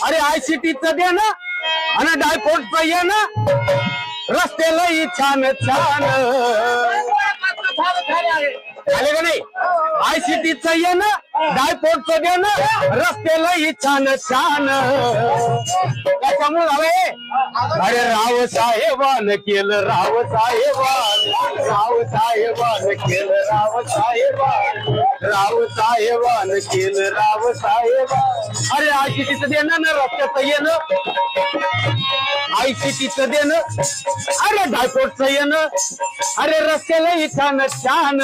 अरे आयसीटीचं दे ना आणि डायपोर्टचं ये ना रस्त्याला छान छान आले का नाही आयसीटीचं ये ना डायपोर्टचं दे ना रस्त्याला छान छान त्याच्यामुळे झालंय अरे राव साहेबान केलं राव साहेबान केलं राव साहेबान केलं राव साहेबान अरे आयसीटीचं देणं ना रस्त्याचं येणं आयसीटीचं देणं अरे डायपोर्टचं येणं अरे रस्त्याला छान छान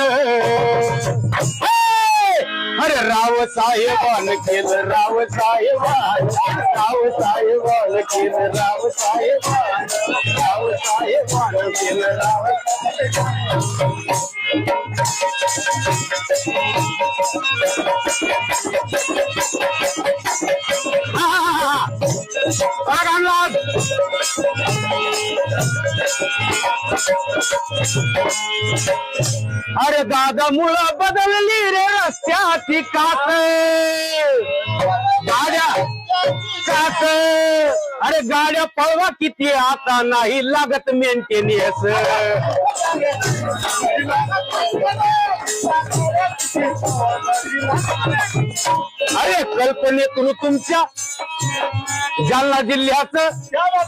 अरे राव साहेबान केलं राव साहेबान केलं राव साहेबान केलं राव अरे दादा मुळं बदलली रे रस्त्याची काच गाड्या काच अरे गाड्या पळवा किती आता नाही लागत मेंटेनन्स अरे कल्पनेतून तुमच्या जालना जिल्ह्याचं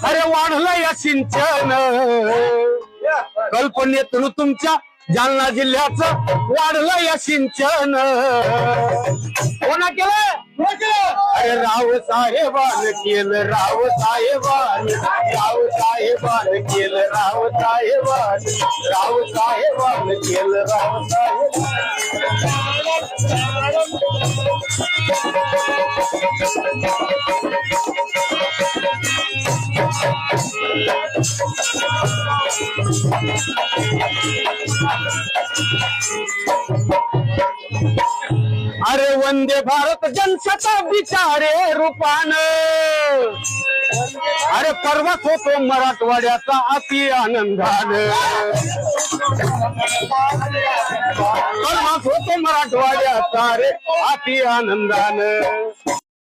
अरे वाढलं या सिंचन कल्पनेतून तुमच्या जालना जिल्ह्याचं वाढलं या सिंचन कोणा केलं अरे राव साहेबान केलं राव साहेबान केलं राव साहेबान केलं राव अरे वंदे भारत जनशताब्दीच्या रे रूपान अरे परवाच होतो मराठवाड्याचा अति आनंदान परवाच होतो मराठवाड्याचा रे अति आनंदान